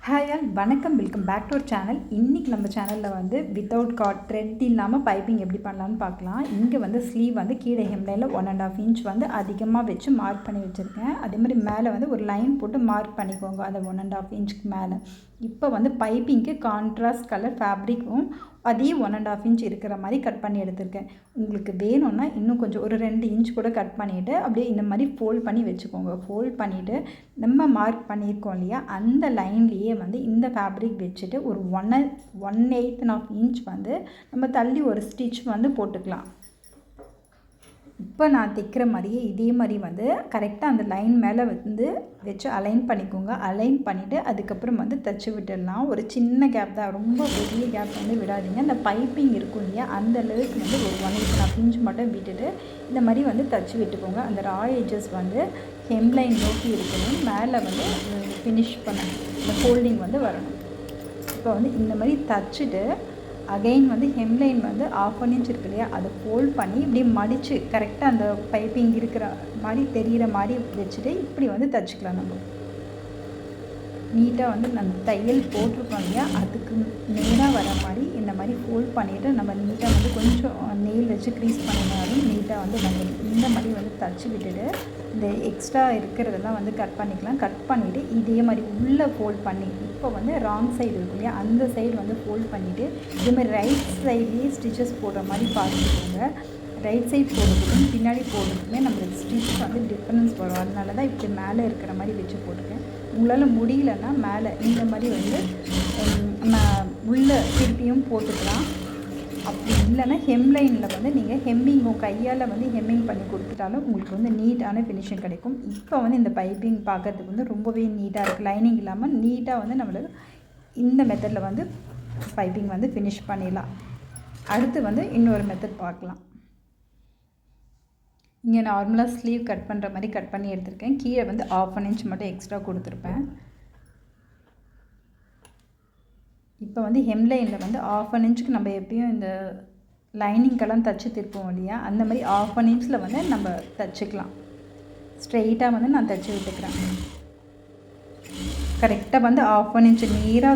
Hi all வணக்கம், welcome back to our channel. இன்றைக்கி நம்ம சேனலில் வந்து வித்தவுட் கார்ட் த்ரெட் இல்லாமல் பைப்பிங் எப்படி பண்ணலான்னு பார்க்கலாம். இங்கே வந்து ஸ்லீவ் வந்து கீழே ஹெம்லைனில் 1.5 இன்ச் வந்து அதிகமாக வச்சு மார்க் பண்ணி வச்சுருக்கேன். அதே மாதிரி மேலே வந்து ஒரு லைன் போட்டு மார்க் பண்ணிக்கோங்க அந்த 1.5 இன்ச்சுக்கு மேலே. இப்போ வந்து பைப்பிங்க்கு கான்ட்ராஸ்ட் கலர் ஃபேப்ரிக்கும் அதே 1.5 இன்ச் இருக்கிற மாதிரி கட் பண்ணி எடுத்திருக்கேன். உங்களுக்கு வேணும்னா இன்னும் கொஞ்சம் ஒரு 2 இன்ச் கூட கட் பண்ணிவிட்டு அப்படியே இந்த மாதிரி ஃபோல்ட் பண்ணி வச்சுக்கோங்க. ஃபோல்ட் பண்ணிவிட்டு நம்ம மார்க் பண்ணியிருக்கோம் இல்லையா, அந்த லைன்லேயே வந்து இந்த ஃபேப்ரிக் வச்சுட்டு ஒரு 1/8 இன்ச் வந்து நம்ம தள்ளி ஒரு ஸ்டிச் வந்து போட்டுக்கலாம். இப்போ நான் தைக்கிற மாதிரியே இதே மாதிரி வந்து கரெக்டாக அந்த லைன் மேலே வந்து வச்சு அலைன் பண்ணிக்கோங்க. அலைன் பண்ணிவிட்டு அதுக்கப்புறம் வந்து தைச்சி விட்டுடலாம். ஒரு சின்ன கேப் தான், ரொம்ப பெரிய கேப் வந்து விடாதீங்க. அந்த பைப்பிங் இருக்கும் இல்லையா, அந்த அளவுக்கு வந்து ஒரு 1/8 இன்ச் மட்டும் விட்டுட்டு இந்த மாதிரி வந்து தைச்சி விட்டுக்கோங்க. அந்த ரா எட்ஜஸ் வந்து ஹெம்லைன் நோக்கி இருக்கணும், மேலே வந்து ஃபினிஷ் பண்ணணும், இந்த ஃபோல்டிங் வந்து வரணும். இப்போ வந்து இந்த மாதிரி தைச்சிட்டு அகைன் வந்து ஹெம்லைன் வந்து 1/2 இன்ச் இருக்கு இல்லையா, அதை ஃபோல்ட் பண்ணி இப்படி மடித்து கரெக்டாக அந்த பைப்பிங் இருக்கிற மாதிரி தெரிகிற மாதிரி வச்சுட்டு இப்படி வந்து தைச்சிக்கலாம். நம்ம நீட்டாக வந்து நம்ம தையல் போட்டிருக்கோம் இல்லையா, அதுக்கு நேராக வர மாதிரி இந்த மாதிரி ஃபோல்ட் பண்ணிவிட்டு நம்ம நீட்டாக வந்து கொஞ்சம் நெயில் வச்சு க்ரீஸ் பண்ணினாலும் நீட்டாக வந்து வந்துடும். இந்த மாதிரி வந்து தைச்சி விட்டுட்டு இந்த எக்ஸ்ட்ரா இருக்கிறதெல்லாம் வந்து கட் பண்ணிக்கலாம். கட் பண்ணிவிட்டு இதே மாதிரி உள்ளே ஃபோல்ட் பண்ணி இப்போ வந்து ராங் சைடு இருக்கும் இல்லையா, அந்த சைடு வந்து ஃபோல்ட் பண்ணிவிட்டு இதேமாதிரி ரைட் சைட்லேயே ஸ்டிச்சஸ் போடுற மாதிரி பார்த்துக்கோங்க. ரைட் சைட் போடுறதுக்கும் பின்னாடி போடுறதுக்குமே நம்மளுக்கு ஸ்டிச் வந்து டிஃப்ரென்ஸ் வரும். அதனால தான் இப்படி மேலே இருக்கிற மாதிரி வச்சு போட்டுருக்கேன். உங்களால் முடியலன்னா மேலே இந்த மாதிரி வந்து உள்ளே திருப்பியும் போட்டுக்கலாம். அப்படி இல்லைன்னா ஹெம்லைனில் வந்து நீங்கள் ஹெம்மிங்கும் கையால் வந்து ஹெம்மிங் பண்ணி கொடுத்துட்டாலும் உங்களுக்கு வந்து நீட்டான ஃபினிஷிங் கிடைக்கும். இப்போ வந்து இந்த பைப்பிங் பார்க்கறதுக்கு வந்து ரொம்பவே நீட்டாக இருக்குது. லைனிங் இல்லாமல் நீட்டாக வந்து நம்மளுக்கு இந்த மெத்தடில் வந்து பைப்பிங் வந்து ஃபினிஷ் பண்ணிடலாம். அடுத்து வந்து இன்னொரு மெத்தட் பார்க்கலாம். இங்கே நார்மலாக ஸ்லீவ் கட் பண்ணுற மாதிரி கட் பண்ணி எடுத்திருக்கேன். கீழே வந்து 1/2 இன்ச் மட்டும் எக்ஸ்ட்ரா கொடுத்துருப்பேன். இப்போ வந்து ஹெம்லைனில் வந்து 1/2 இன்ச்சுக்கு நம்ம எப்பயும் இந்த லைனிங்கெல்லாம் தைச்சி திருப்போம் இல்லையா, அந்த மாதிரி 1/2 இன்ச்சில் வந்து நம்ம தைச்சிக்கலாம். ஸ்ட்ரெயிட்டாக வந்து நான் தைச்சி விட்டுக்கிறேன். கரெக்டாக வந்து 1/2 இன்ச் நேராக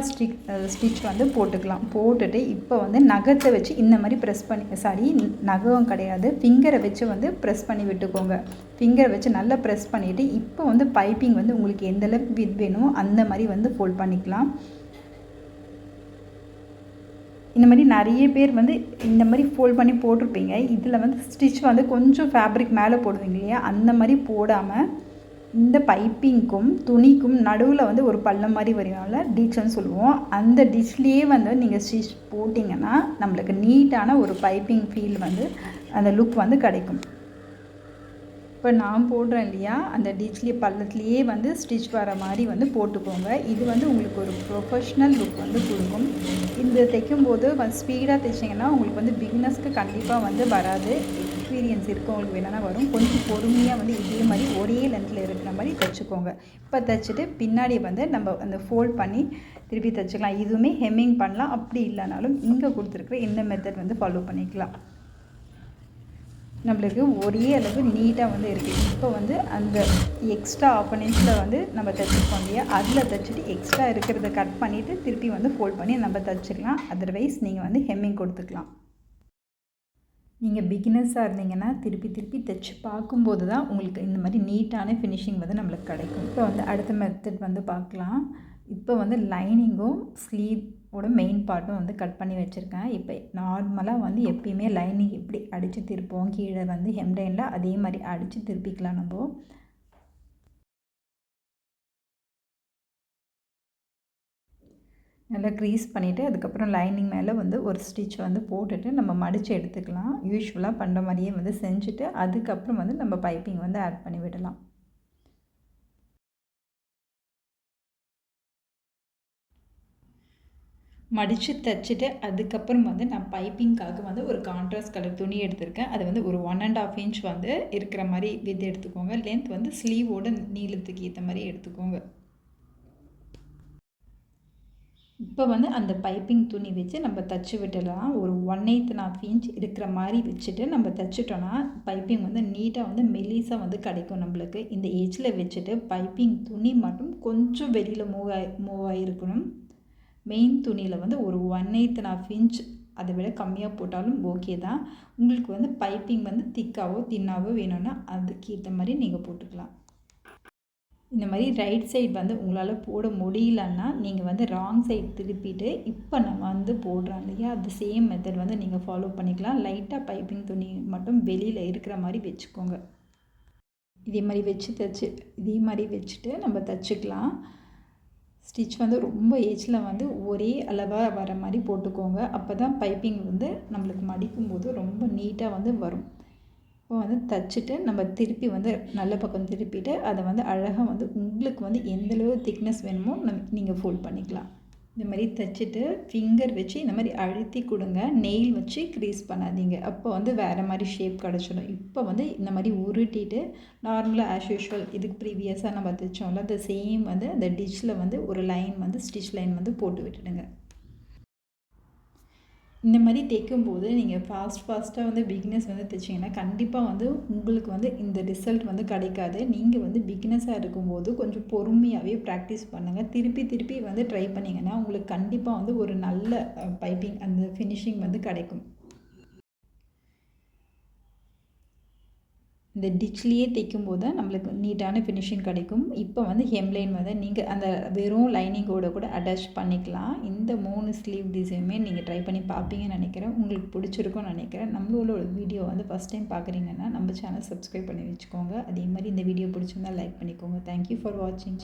ஸ்டிச் வந்து போட்டுக்கலாம். போட்டுட்டு இப்போ வந்து நகத்தை வச்சு இந்த மாதிரி ப்ரெஸ் பண்ணி நகம் கிடையாது, ஃபிங்கரை வச்சு வந்து ப்ரெஸ் பண்ணி விட்டுக்கோங்க. ஃபிங்கரை வச்சு நல்லா ப்ரெஸ் பண்ணிவிட்டு இப்போ வந்து பைப்பிங் வந்து உங்களுக்கு எந்தளவுக்கு வித் வேணுமோ அந்த மாதிரி வந்து ஃபோல்ட் பண்ணிக்கலாம். இந்த மாதிரி நிறைய பேர் வந்து இந்த மாதிரி ஃபோல்ட் பண்ணி போட்டிருப்பீங்க. இதில் வந்து ஸ்டிச் வந்து கொஞ்சம் ஃபேப்ரிக் மேலே போடுவீங்க இல்லையா, அந்த மாதிரி போடாமல் இந்த பைப்பிங்க்கும் துணிக்கும் நடுவில் வந்து ஒரு பள்ளம் மாதிரி வருவாங்கள்ல, டிச்னு சொல்லுவோம். அந்த டிச்லேயே வந்து நீங்கள் ஸ்டிச் போட்டிங்கன்னா நம்மளுக்கு நீட்டான ஒரு பைப்பிங் ஃபீல் வந்து அந்த லுக் வந்து கிடைக்கும். இப்போ நான் போடுறேன் இல்லையா, அந்த டிச்லேயே பள்ளத்துலேயே வந்து ஸ்டிச் வர மாதிரி வந்து போட்டுக்கோங்க. இது வந்து உங்களுக்கு ஒரு ப்ரொஃபஷ்னல் லுக் வந்து கொடுக்கும். இந்த தைக்கும்போது ஸ்பீடாக தைச்சிங்கன்னா உங்களுக்கு வந்து பிகினர்ஸ்க்கு கண்டிப்பாக வந்து வராது. எக்ஸ்பீரியன்ஸ் இருக்கவங்களுக்கு வேணால் வரும். கொஞ்சம் பொறுமையாக வந்து இதே மாதிரி ஒரே லென்த்தில் இருக்கிற மாதிரி தைச்சிக்கோங்க. இப்போ தைச்சிட்டு பின்னாடி வந்து நம்ம அந்த ஃபோல்ட் பண்ணி திருப்பி தைச்சிக்கலாம். இதுவுமே ஹெம்மிங் பண்ணலாம். அப்படி இல்லைனாலும் இங்கே கொடுத்துருக்குற இந்த மெத்தட் வந்து ஃபாலோ பண்ணிக்கலாம். நம்மளுக்கு ஒரே அளவு நீட்டாக வந்து இருக்குது. இப்போ வந்து அந்த எக்ஸ்ட்ரா 1/2 இன்ச்சில் வந்து நம்ம தைச்சிருக்கோம் இல்லையா, அதில் தைச்சிட்டு எக்ஸ்ட்ரா இருக்கிறத கட் பண்ணிவிட்டு திருப்பி வந்து ஃபோல்ட் பண்ணி நம்ம தைச்சிக்கலாம். அதர்வைஸ் நீங்கள் வந்து ஹெம்மிங் கொடுத்துக்கலாம். நீங்கள் பிகினர்ஸாக இருந்தீங்கன்னா திருப்பி தைச்சி பார்க்கும்போது தான் உங்களுக்கு இந்த மாதிரி நீட்டான ஃபினிஷிங் வந்து நம்மளுக்கு கிடைக்கும். இப்போ வந்து அடுத்த மெத்தட் வந்து பார்க்கலாம். இப்போ வந்து லைனிங்கும் ஸ்லீவோட மெயின் பார்ட்டும் வந்து கட் பண்ணி வச்சுருக்கேன். இப்போ நார்மலாக வந்து எப்பயுமே லைனிங் எப்படி அடித்து திருப்போம், கீழே வந்து ஹெம்லைனில் அதே மாதிரி அடித்து திருப்பிக்கலாம். நம்ம நல்லா க்ரீஸ் பண்ணிவிட்டு அதுக்கப்புறம் லைனிங் மேலே வந்து ஒரு ஸ்டிச் வந்து போட்டுட்டு நம்ம மடித்து எடுத்துக்கலாம். யூஸ்வலாக பண்ணுற மாதிரியே வந்து செஞ்சுட்டு அதுக்கப்புறம் வந்து நம்ம பைப்பிங் வந்து ஆட் பண்ணி விடலாம். மடித்து தைச்சிட்டு அதுக்கப்புறம் வந்து நான் பைப்பிங்காக வந்து ஒரு கான்ட்ராஸ்ட் கலர் துணி எடுத்திருக்கேன். அது வந்து ஒரு 1.5 இன்ச் வந்து இருக்கிற மாதிரி வித் எடுத்துக்கோங்க. லென்த் வந்து ஸ்லீவோட நீளத்துக்கு ஏற்ற மாதிரி எடுத்துக்கோங்க. இப்போ வந்து அந்த பைப்பிங் துணி வச்சு நம்ம தச்சு விட்டுடலாம். ஒரு 1/8 இன்ச் இருக்கிற மாதிரி வச்சுட்டு நம்ம தச்சுட்டோன்னா பைப்பிங் வந்து நீட்டாக வந்து மெல்லிஸாக வந்து கிடைக்கும் நம்மளுக்கு. இந்த எட்ஜில் வச்சுட்டு பைப்பிங் துணி மட்டும் கொஞ்சம் வெளியில் மூவ் ஆகிருக்கணும். மெயின் துணியில் வந்து ஒரு 1/8 இன்ச் அதை விட கம்மியாக போட்டாலும் ஓகே தான். உங்களுக்கு வந்து பைப்பிங் வந்து திக்காவோ தின்னாவோ வேணும்னா அதுக்கு ஏற்ற மாதிரி நீங்கள் போட்டுக்கலாம். இந்த மாதிரி ரைட் சைடு வந்து உங்களால் போட முடியலன்னா நீங்கள் வந்து ராங் சைடு திருப்பிட்டு இப்போ நம்ம வந்து போடுறோம் இல்லையா, அது சேம் மெத்தட் வந்து நீங்கள் ஃபாலோ பண்ணிக்கலாம். லைட்டாக பைப்பிங் துணி மட்டும் வெளியில் இருக்கிற மாதிரி வச்சுக்கோங்க. இதே மாதிரி வச்சுட்டு நம்ம தச்சுக்கலாம். ஸ்டிச் வந்து ரொம்ப ஏஜில் வந்து ஒரே அளவாக வர மாதிரி போட்டுக்கோங்க. அப்போ தான் பைப்பிங் வந்து நம்மளுக்கு மடிக்கும்போது ரொம்ப நீட்டாக வந்து வரும். இப்போ வந்து தச்சுட்டு நம்ம திருப்பி வந்து நல்ல பக்கம் திருப்பிட்டு அதை வந்து அழகாக வந்து உங்களுக்கு வந்து எந்தளவு திக்னஸ் வேணுமோ நீங்கள் ஃபோல்ட் பண்ணிக்கலாம். இந்த மாதிரி தச்சுட்டு ஃபிங்கர் வச்சு இந்த மாதிரி அழுத்தி கொடுங்க. நெயில் வச்சு க்ரீஸ் பண்ணாதீங்க. அப்போ வந்து வேறு மாதிரி ஷேப் கிடச்சிடும். இப்போ வந்து இந்த மாதிரி உருட்டிட்டு நார்மலாக ஆஸ் யூஷுவல் இதுக்கு ப்ரீவியஸாக நம்ம தைச்சோம்ல அந்த சேம் வந்து அந்த டிஷ்ஷில் வந்து ஒரு லைன் வந்து ஸ்டிச் லைன் வந்து போட்டு விட்டுடுங்க. இந்த மாதிரி தைக்கும்போது நீங்கள் ஃபாஸ்ட்டாக வந்து பிகினர்ஸ் வந்து தைச்சிங்கன்னா கண்டிப்பாக வந்து உங்களுக்கு வந்து இந்த ரிசல்ட் வந்து கிடைக்காது. நீங்கள் வந்து பிகினர்ஸாக இருக்கும்போது கொஞ்சம் பொறுமையாகவே ப்ராக்டிஸ் பண்ணுங்கள். திருப்பி வந்து ட்ரை பண்ணிங்கன்னா உங்களுக்கு கண்டிப்பாக வந்து ஒரு நல்ல பைப்பிங் அந்த ஃபினிஷிங் வந்து கிடைக்கும். இந்த டிச்லேயே தைக்கும்போது தான் நம்மளுக்கு நீட்டான ஃபினிஷிங் கிடைக்கும். இப்போ வந்து ஹெம்லைன் வந்து நீங்கள் அந்த வெறும் லைனிங்கோடு கூட அட்டாச் பண்ணிக்கலாம். இந்த 3 ஸ்லீவ் டிசைனுமே நீங்கள் ட்ரை பண்ணி பார்ப்பீங்கன்னு நினைக்கிறேன். உங்களுக்கு பிடிச்சிருக்கும்னு நினைக்கிறேன். நம்மளோட வீடியோ வந்து ஃபஸ்ட் டைம் பார்க்குறீங்கன்னா நம்ம சேனல் சப்ஸ்கிரைப் பண்ணி வச்சுக்கோங்க. அதே மாதிரி இந்த வீடியோ பிடிச்சிருந்தால் லைக் பண்ணிக்கோங்க. தேங்க்யூ ஃபார் வாட்சிங்.